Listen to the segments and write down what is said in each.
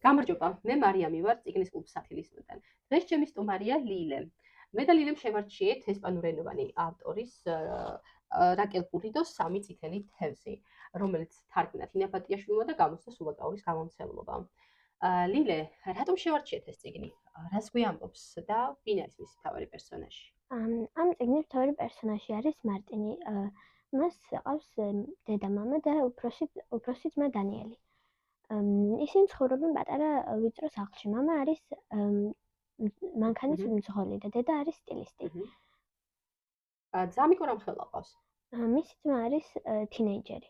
გამარჯობა, მე მარიამი ვარ წიგნის კლუბ სათილისმოდან. დღეს ჩემი სტუმარია ლილე. მე და ლილემ შევარჩიეთ ესპანურენოვანი ავტორის რაკელ პურიდოს სამი წითელი თევზი, რომელიც თარგმნა თინა პატიაშვილმა და გამოსცა სულაკაურის გამომცემლობამ. ლილე, რატომ შევარჩიეთ ეს წიგნი? რას გვიამბობს და ვინ არის მისი მთავარი პერსონაჟი? ამ წიგნის მთავარი პერსონაჟი არის მარტინი. მას ჰყავს დედა-მამა და უფროსი ძმა დანიელი. ისინი ცხოვრობენ პატარა ვიწრო სახლში. მამა არის მანქანის მძღოლი და დედა არის სტილისტი. ძამი კურამხელა ყავს? მისი ძმა არის თინეიჯერი.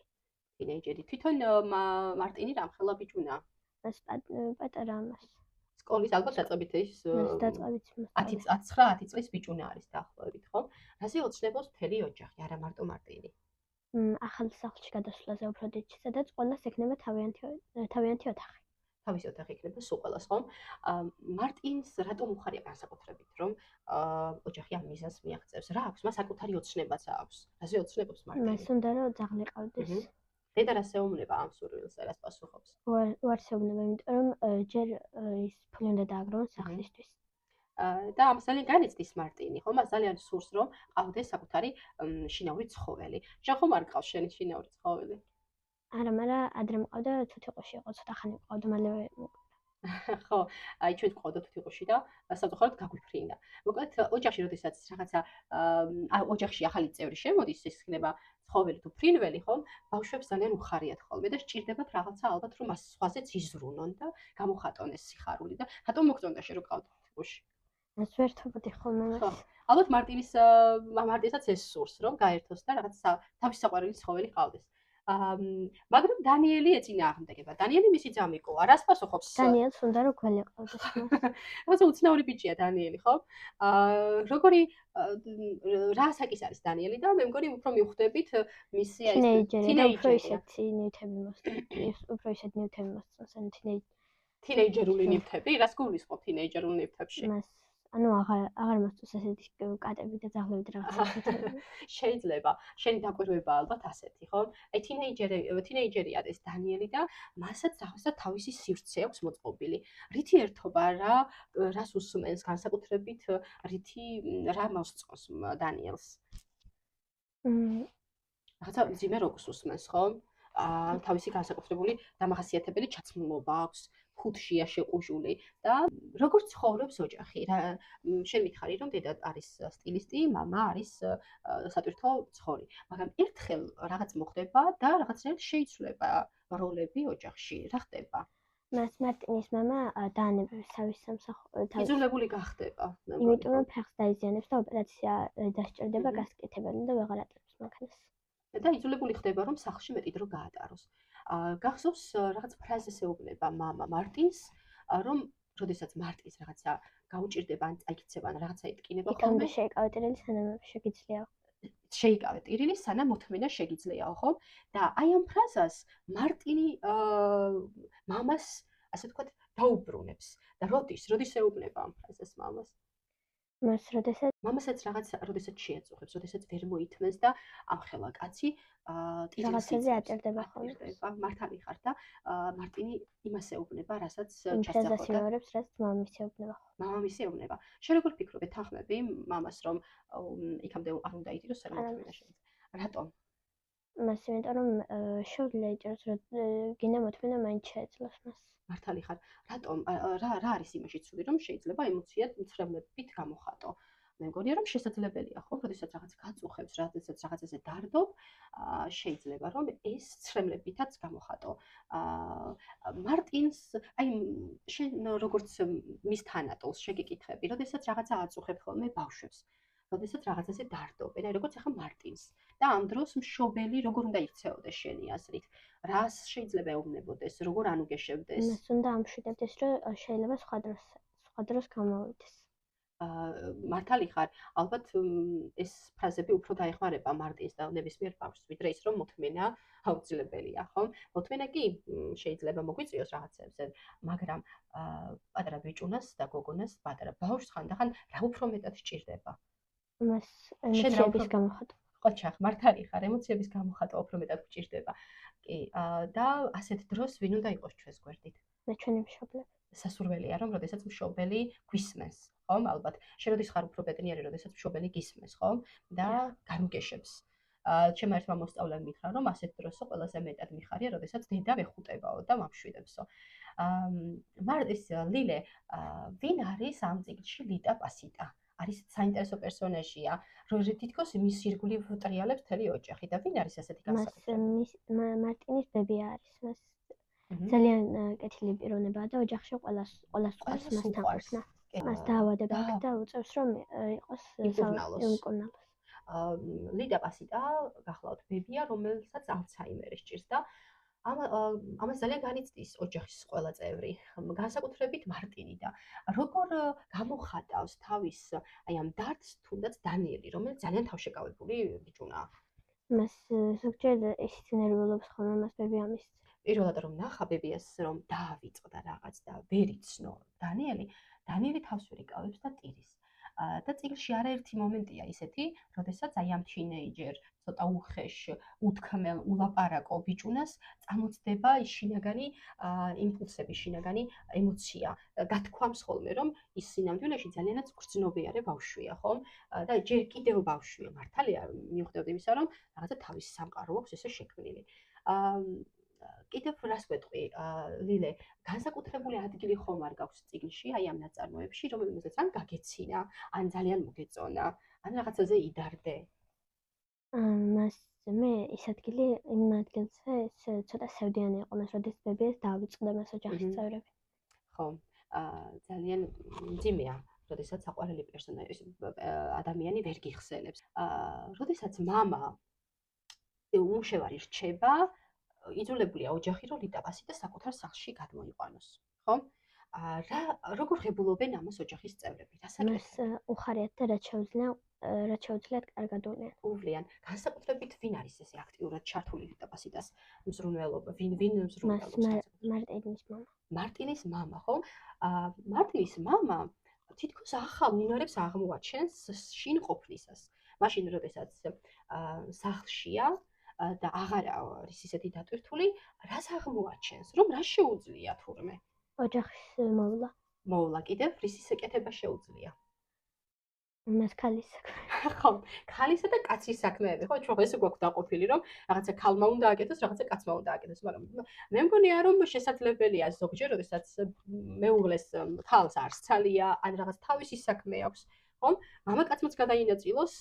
თვითონ მარტინი რამხელა ბიჭუნა? პატარა ამას. სკოლის ალბათ დაწყებით ის 9-10 წლის ბიჭუნა არის დაახლოებით, ხო? რაზე ოცნებობს მთელი ოჯახი, არა მარტო მარტინი. ახალ სახლში გადასვლაზე უფრო დიდ, სადაც ყველას ექნება თავიანთი ოთახი. თავისი ოთახი იქნება სულ ყველას, ხო? მარტინს რატომ უხარია განსაკუთრებით, რომ ოჯახი ამ მიზანს მიაღწევს? რა აქვს? მას საკუთარი ოცნებაც აქვს. რაზე ოცნებობს მარტინი? მას უნდა რომ ძაღლი ყავდეს. დედა რას ეუბნება ამ სურვილს, რას პასუხობს? უარს ეუბნება, იმიტომ რომ ჯერ ის ფული უნდა დააგროვოს სახლისთვის. და ამ ძალიან განიცდის მარტინი, ხო? მას ძალიან სურს, რომ ყავდეს საკუთარი შინაური ცხოველი. შენ ხომ არ გყავს შენი შინაური ცხოველი? არა, მაგრამ ადრე მყავდა თუთიყუში იყო, ცოტა ხანი მყავდა, მალევე ხო, აი ჩვენ გვყავდა თუთიყუში და სამწუხაროდ გაგვიფრინდა. მოკლედ ოჯახში როდესაც რაღაცა ოჯახში ახალი წევრი შემოდის, ის იქნება ცხოველი თუ ფრინველი, ხო? ბავშვებს ძალიან უხარიათ ხოლმე და სჭირდებათ რაღაცა ალბათ რომ მას სხვაზეც იზრუნონ და გამოხატონ ეს სიხარული და რატომ მოგწონდა შენ რომ ყავდა თუთიყუში? ეს ვერთობდი ხოლმე მას. ალბათ მარტინსაც ეს სურს რომ გაერთოს და რაღაც თავის საყვარელი ცხოველი ყავდეს. მაგრამ დანიელი ეწინააღმდეგება. დანიელი მისი ძამი ყოა. რას პასუხობს? დანიელს უნდა რომ გველი ყავდეს. რაღაცა უცნაური ბიჭია დანიელი, ხო? როგორი რა საკის არის დანიელი და მე მგონი უფრო მივხვდებით მისი ეს უფრო ისეთი ნივთები მოსწონს. უფრო ისეთი ნივთები მოსწონს, ან თინეიჯერული ნივთები? რას გულისხმობ თინეიჯერულ ნივთებში? ანუ აღარ მოსწონს ესეთი კატები და ძაღლები და რაღაცა. შეიძლება. შენი დაკვირვება ალბათ ასეთი, ხო? აი თინეიჯერია ეს დანიელი და მასაც რაღაცა თავისი სივრცე აქვს მოწყობილი. რითი ერთობა რას უსმენს განსაკუთრებით რა მოსწონს დანიელს? რაღაცა მძიმე როკს უსმენს, ხო? თავისი განსაკუთრებული დამახასიათებელი ჩაცმულობა აქვს. ხუთშია შეყუჟული და როგორც ცხოვრობს ოჯახი. შენ მითხარი რომ დედა არის სტილისტი, მამა არის სატვირთო ცხოვრი, მაგრამ ერთხელ რაღაც მოხდება და რაღაცნაირად შეიცვლება როლები ოჯახში. რა ხდება? მას მარტინის მამა დაანებებს თავის სამსახურს. იძულებული გახდება. იმიტომ რომ ფეხს დაიზიანებს და ოპერაცია დასჭირდება გასკეთებელი და ვეღარ ატარებს მანქანას. და იძულებული ხდება რომ სახლში მეტი დრო გაატაროს. გახსოვს რაღაც ფრაზეს ეუბნება მამა მარტინს, რომ როდესაც მარტინს რაღაცა გაუჭირდება ან წაიქცევა ან რაღაცა იტკინება ხოლმე შეიკავე ტირილი სანამ შეგიძლიაო. შეიკავე ტირილი სანამ მოთმენა შეგიძლიაო, ხო? და აი ამ ფრაზას მარტინი მამას ასე ვთქვათ დაუბრუნებს. და როდის ეუბნება ამ ფრაზას მამას? მამასაც როდესაც შეაწუხებს, როდესაც ვერ მოითმენს და ამხელა კაცი რაღაცაზე აჭერდება ხოლმე. მართალი ხარ და მარტინი იმას ეუბნება, რასაც ჩასწახდა. რაც მამის ეუბნება. მამის ეუბნება. შენ როგორ ფიქრობ, ეთანხმები მამას რომ იქამდე არ უნდა იტიროს, სანამ მოთმენა შეეძლო? რატომ? მას იმიტომ რომ შეუძლია იჭეროს, რომ გინდა მოთმენა მაინც შეეძლოს მას. მართალი ხარ. რატომ? რა არის იმაში ცუდი, რომ შეიძლება ემოციად მცრემლებით გამოხატო? მე მგონია რომ შესაძლებელია, ხო? როდესაც რაღაც გაწუხებს, როდესაც რაღაცაზე დარდობ, შეიძლება რომ ეს მცრემლებითაც გამოხატო. მარტინს, აი შენ როგორც მის თანატოლს შეგიკითხები, როდესაც რაღაცა აწუხებ ხოლმე ბავშვებს, როდესაც რაღაცაზე დარდობენ, აი როგორც ახლა მარტინს. და ამ დროს მშობელი როგორ უნდა იქცეოდეს შენი აზრით? რას შეიძლება ეუბნებოდეს, როგორ ანუგეშებდეს? მას უნდა ამშვიდებდეს, რომ შეიძლება სხვა დროს გამოვიდეს. მართალი ხარ, ალბათ ეს ფრაზები უფრო დაეხმარება მარტინს და ნებისმიერ ბავშვს, ვიდრე ის რომ მოთმენა აუცილებელია, ხო? მოთმენა კი შეიძლება მოგვიწვიოს რაღაცებზე, მაგრამ პატარა ბიჭუნას და გოგონას, პატარა ბავშვს ხანდახან რა უფრო მეტად სჭირდება? მას ემოციების გამოხატვა. ყოჩახ, მართალი ხარ, ემოციების გამოხატვა უფრო მეტად გვჭირდება. კი, და ასეთ დროს ვინ უნდა იყოს ჩვენს გვერდით? მე ჩვენი მშობლები. სასურველია, რომ როდესაც მშობელი გვისმენს, ხომ? ალბათ. შენ როდის ხარ უფრო ბედნიერი, როდესაც მშობელი გისმენს, ხომ? და განუგეშებს. ჩემმა ერთმა მოსწავლემ მითხრა, რომ ასეთ დროსო ყველაზე მეტად მიხარია, როდესაც დედა ვეხუტებაო და მამშვიდებსო. ის ლილე, ვინ არის ამ წიგნში ლიტა პასიტა? არის საინტერესო პერსონაჟია, თითქოს მის ირგვლივ ტრიალებს მთელი ოჯახი და ვინ არის ასეთი განსაკუთრებული? მარტინის ბები არის. მას ძალიან კეთილი პიროვნება და ოჯახში ყველას უყვარს მასთან ყოფნა. მას დაავადება აქვს და უწევს რომ იყოს იმკურნალოს. ლიტა პასიტა გახლავთ ბებია, რომელსაც ალცჰაიმერი სჭირს და ამას ძალიან განიცდის ოჯახის ყველა წევრი, განსაკუთრებით მარტინი და როგორ გამოხატავს თავის აი ამ დარდს თუნდაც დანიელი, რომელიც ძალიან თავშეკავებული ბიჭუნაა. მას ზოგჯერ ისიც ნერვიულობს ხოლმე მას ბები ამის. პირველად რომ ნახა ბებიას რომ დაავიწყდა რაღაც და ვერ იცნო დანიელი თავს ვერ იკავებს და ტირის. და წიგნში არაერთი მომენტია ისეთი, როდესაც აი ამ თინეიჯერ ცოტა უხეშ, უთქმელ, ულაპარაკო ბიჭუნას წამოწდება შინაგანი იმპულსები, შინაგანი ემოცია. გათქვამს ხოლმე, რომ ის სინამდვილეში ძალიანაც გრძნობიარე ბავშვია, ხომ? და ჯერ კიდევ ბავშვია, მართალია, მიუხედავად იმისა, რომ რაღაცა თავის სამყარო აქვს ესე შექმნილი. კიდევ რას ვეტყვი, ლილე, განსაკუთრებული ადგილი ხომ არ გაქვს წიგნში, აი ამ ნაწარმოებში, რომელსაც ან გაგეცინა, ან ძალიან მოგეწონა, ან რაღაცაზე იდარდე. მას მე ის ადგილი იმ ადგილზე ცოტა სევდიანი იყო, მას როდის ბებიას დაავიწყდა მას ოჯახის წევრები. ხო, ძალიან მძიმეა, როდესაც საყვარელი პერსონაჟი ადამიანი ვერ გიხსენებს. როდესაც მამა უმშევარი რჩება, იძულებულია ოჯახი რომ ლიტა პასიტა საკუთარ სახლში გადმოიყვანოს, ხო? როგორ ღებულობენ ამას ოჯახის წევრები? მას უხარიათ და რაც შეუძლიათ კარგად უვლიან. განსაკუთრებით ვინ არის ესე აქტიურად ჩართული ლიტა პასიტას მზრუნველობა? ვინ მზრუნველობს? მარტინის მამა. მარტინის მამა, ხო? მარტინის მამა თითქოს ახალ უნარებს აღმოაჩენს შინ ყოფნისას. მაშინ როდესაც სახლშია და აღარ არის ისეთი დატვირთული, რას აღმოაჩენს, რომ რა შეუძლია თურმე? ოჯახის მოვლა კიდევ რისი საკეთება შეუძლია? მას ქალის საქმე. ხო, ქალისა და კაცის საქმეები, ხო, ჩვენ ესე გვაქვს დაყოფილი, რომ რაღაცა ქალმა უნდა აკეთოს, რაღაცა კაცმა უნდა აკეთოს, მაგრამ მე მგონია, რომ შესაძლებელია ზოგჯერ, როდესაც მეუღლეს ქალს არ სცალია, ან რაღაც თავისი საქმე აქვს, ხომ? მამაკაცმაც გადაინაწილოს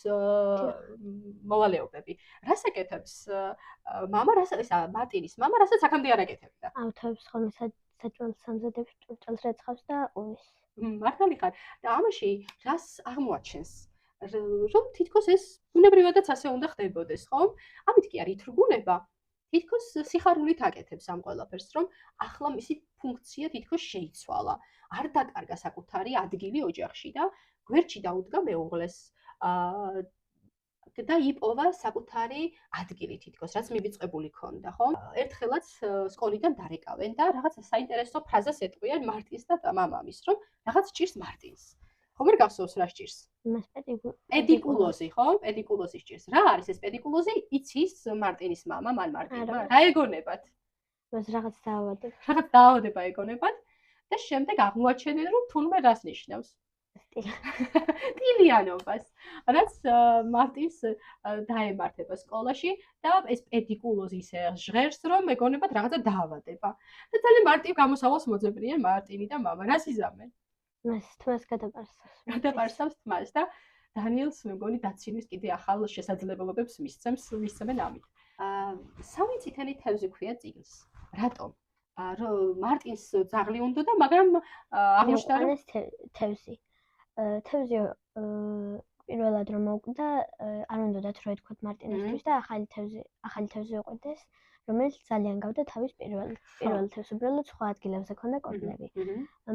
მოვალეობები. რას აკეთებს მამა, მარტინის მამა, რასაც აქამდე არ აკეთებდა? ავთებს ხოლმე საჭმელს სამზადებს, ჭურჭელს რეცხავს და ყურის. მართალი ხარ და ამაში რას აღმოაჩენს? რომ თითქოს ეს ბუნებრივადაც ასე უნდა ხდებოდეს, ხო? ამით კი არ ითრგუნება. თითქოს სიხარულით აკეთებს ამ ყველაფერს, რომ ახლა მისი ფუნქცია თითქოს შეიცვალა. არ დაკარგა საკუთარი ადგილი ოჯახში და გვერდში დაუდგა მეუღლეს. და იპოვა საკუთარი ადგილი თითქოს, რაც მივიწყებული ქონდა, ხო? ერთხელაც სკოლიდან დარეკავენ და რაღაც საინტერესო ფრაზას ეტყვიან მარტინს და მამამის, რომ რაღაც ჭირს მარტინს. ხომ არ გახსოვს რა სჭირს? მას პედიკულოზი, ხო? პედიკულოზი სჭირს. რა არის ეს პედიკულოზი? იცის მარტინის მამა, მან მარტინმა. რა ეგონებათ? მას რაღაც დაავადება ეგონებათ და შემდეგ აღმოაჩენენ, რომ თურმე რას ნიშნავს? ტილიანობას, რაც მარტინს დაემართება სკოლაში და ეს პედიკულოზი ისე ჟღერს, რომ ეგონებათ რაღაცა დაავადება. და ძალიან მარტივ გამოსავალს მოძებნიან მარტინი და მამა. რას იზამენ? მას თმას გადაპარსავს თმას და დანიელს მე მგონი დაცინის კიდე ახალ შესაძლებლობებს მისცემენ ამით. სამი წითელი თევზი ქვია წიგნს. რატომ? მარტინს ძაღლი უნდა და მაგრამ აღმოჩნდა რომ თევზი პირველად რომ მოკვდა, არ უნდათ რო ეთქვათ მარტინისთვის და ახალი თევზი უყვდეს, რომელიც ძალიან გავდა თავის პირველ თევზს, უბრალოდ სხვა ადგილებზე ქონდა კოპლები.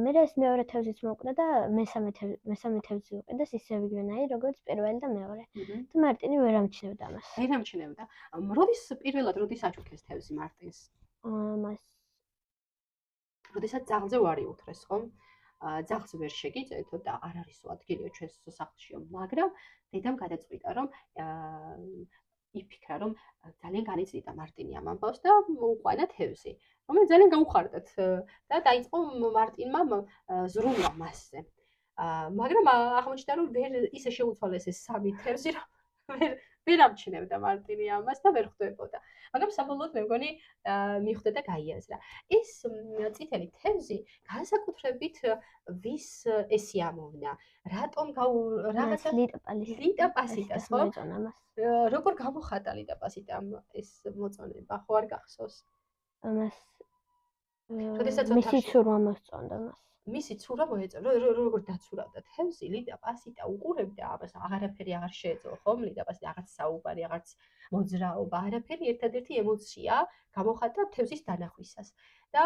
მერე ეს მეორე თევზიც მოკვდა და მესამე თევზი უყვდეს ისევ იგივენაირ, როგორც პირველი და მეორე. და მარტინი ვერ ამჩნევდა ამას. ვერ ამჩნევდა. როდის აჩუქეს თევზი მარტინს? მას როდესაც ძაღლზე ვარი უთრეს, ხომ? ძაღლს ვერ შეგიწეთო და არ არისო ადგილია ჩვენს სახლშიო, მაგრამ დედამ გადაწყვიტა, რომ იფიქრა, რომ ძალიან განიცდიდა მარტინი ამ ამბავს და უყვანა თევზი, რომელიც ძალიან გაუხარდათ და დაიწყო მარტინმა ზრუნვა მასზე. მაგრამ აღმოჩნდა, რომ ვერ ისე შეუცვალეს ეს სამი თევზი, რომ ვერ ამჩნევდა მარტინი ამას და ვერ ხვდებოდა. მაგრამ საბოლოოდ მე მგონი მიხვდა და გაიაზრა. ეს წითელი თევზი განსაკუთრებით ვის ესიამოვნა? რატომ რაღაცა ლიტა პასიტას, ხო? როგორ გამოხატა ლიტა პასიტამ ეს მოწონება, ხო არ გახსოვს? მას როდესაც მისი ცურვა მოსწონდა მას. მისი ცურვა მოეწონა, როგორ დაცურავდა თევზი, ლიტა პასიტა უყურებდა ამას, აღარაფერი აღარ შეეძლო, ხო? ლიტა პასიტა აღარც საუბარი, აღარც მოძრაობა, არაფერი, ერთადერთი ემოცია გამოხატა თევზის დანახვისას. და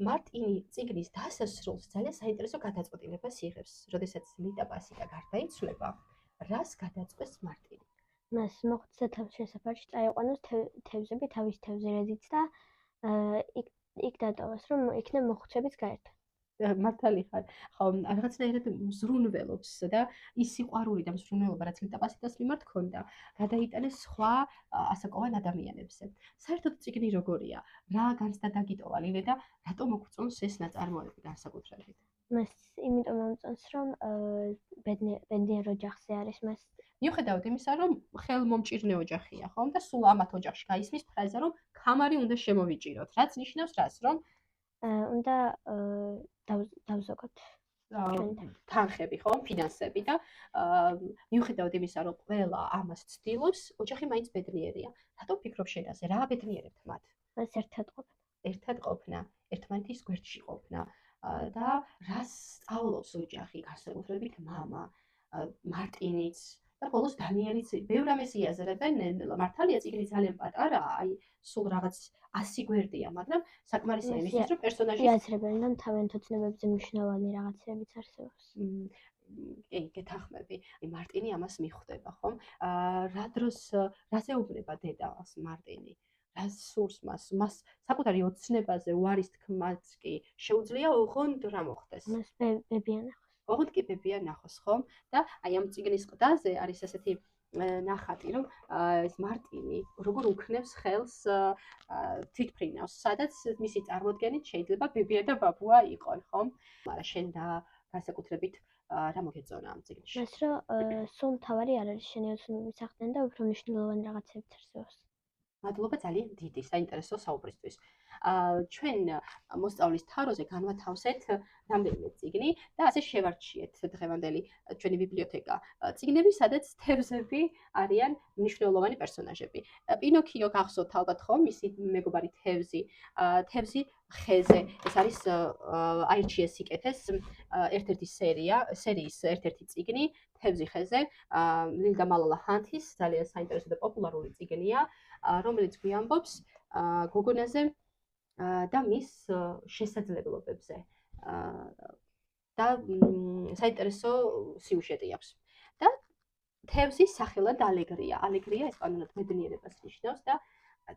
მარტინი წიგნის დასასრულს ძალიან საინტერესო გადაწყვეტილებას იღებს, როდესაც ლიტა პასიტა გარდაიცვლება, რას გადაწყვეტს მარტინი? მას მოხდა თავის შესაფარში წაიყვანოს თევზები თავის თევზერედით და იქ დატოვოს, რომ იქნებ მოხუცებით გაერთო. მართალი ხარ. ხო, რაღაცნაირად მზრუნველობს და ის სიყვარული და მზრუნველობა, რაც ლიტა პასიტას მიმართ ჰქონდა, გადაიტანეს სხვა ასაკოვან ადამიანებზე. საერთოდ წიგნი როგორია? რა განცდა დაგიტოვა ლილე და რატომ მოგწონს ეს ნაწარმოები განსაკუთრებით? მას იმიტომ მომწონს, რომ ბედნიერ ოჯახზე არის მას. მიუხედავად იმისა, რომ ხელმომჭირნე ოჯახია, ხო? და სულ ამათ ოჯახში გაისმის ფრაზა, რომ ქამარი უნდა შემოვიჭიროთ, რაც ნიშნავს რას, რომ უნდა დავზოგოთ თანხები, ხო, ფინანსები და მიუხედავად იმისა, რომ ყველა ამას ცდილობს, ოჯახი მაინც ბედნიერია. რატომ ფიქრობ შენ ასე? რა აბედნიერებთ მათ? მას ერთად ყოფნა, ერთმანეთის გვერდში ყოფნა და რას სწავლობს ოჯახი, განსაკუთრებით მამა, მარტინიც და ბოლოს დანიელიც. ბევრ ამას იაზრებენ, მართალია წიგნი ძალიან პატარაა, აი სულ რაღაც 100 გვერდია, მაგრამ საკმარისია იმისთვის, რომ პერსონაჟი იაზრებენ და თავიანთ ოცნებებზე მნიშვნელოვანი რაღაცებიც არსებობს. კი, გეთახმები. აი მარტინი ამას მიხვდება, ხომ? რა დროს რაზე უბნება დედას მარტინი? რას სურს მას საკუთარი ოცნებაზე უარის თქმაც კი შეუძლია ოღონდ რა მოხდეს? მას ბებია ნახოს. ოღონდ კი ბებია ნახოს, ხომ? და აი ამ წიგნის ყდაზე არის ესეთი ნახატი, რომ ეს მარტინი როგორ უქნევს ხელს თვითფრინავს, სადაც მისი წარმოდგენით შეიძლება ბებია და ბაბუა იყონ, ხომ? მაგრამ შენ და განსაკუთრებით რა მოგეწონა ამ წიგნში? მას რომ სულ თავარი არ არის შენი ოცნებების ახდენ და უფრო მნიშვნელოვანი რაღაცებიც არსებობს. მადლობა ძალიან დიდი საინტერესო საუბრისთვის. ჩვენ მოსწავლის თაროზე განვათავსეთ რამდენიმე წიგნი და ასე შევარჩიეთ დღევანდელი ჩვენი ბიბლიოთეკა. წიგნები, სადაც თევზები არიან მნიშვნელოვანი პერსონაჟები. პინოქიო გახსოვთ ალბათ ხო, მისი მეგობარი თევზი ხეზე. ეს არის აირჩიეს სიკეთეს ერთ-ერთი სერიის ერთ-ერთი წიგნი თევზი ხეზე. ლინდა მალალა ჰანთის ძალიან საინტერესო და პოპულარული წიგნია, რომელიც გვიამბობს გოგონაზე და მის შესაძლებლობებზე. და საინტერესო სიუჟეტი აქვს. და თევზის სახელად ალეგრია. ალეგრია ესპანურად ბედნიერებას ნიშნავს და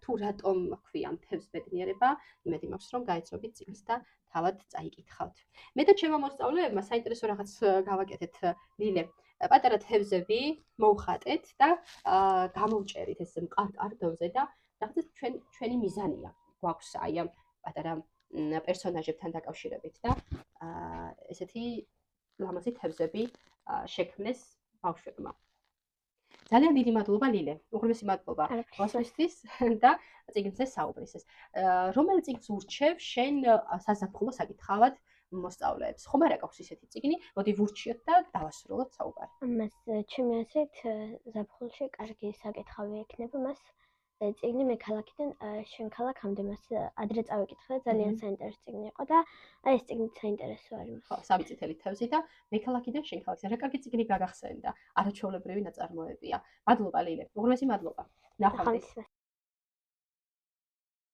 თუ რატომ ქვია თევზს ბედნიერება, იმედი მაქვს, რომ გაეცნობით წიგნს და თავად წაიკითხავთ. მე და ჩემო მოსწავლეებმა საინტერესო რაღაც გავაკეთეთ ლილე. პატარა თევზები მოვხატეთ და გამოვჭერით ეს მყარ კარტონზე და რაღაცა ჩვენი მიზანია გვაქვს აი ამ პატარა პერსონაჟებთან დაკავშირებით და ესეთი ლამაზი თევზები შექმნეს ბავშვებმა. ძალიან დიდი მადლობა ლილე. უღრმესი მადლობა მოსვლისთვის და წიგნზე საუბრისას. რომელ წიგნს ურჩევ შენ საზაფხულო საკითხავად მოსწავლეებს? ხომ არა გაქვს ისეთი წიგნი, მოდი ვურჩიოთ და დავასრულოთ საუბარი. მას ჩემი აზრით ზაფხულში კარგი საკითხავი ექნება მას წიგნი მე ქალაქიდან შენ ქალაქამდე მას ადრე წავიკითხე და ძალიან საინტერესო წიგნი იყო და აი ეს წიგნი საინტერესო არის. ხო, სამი წითელი თევზი და მე ქალაქიდან შენ ქალაქზე. რა კარგი წიგნი გაგახსენდა. არაჩვეულებრივი ნაწარმოებია. მადლობა ლილე. უღრმესი მადლობა. ნახვამდის.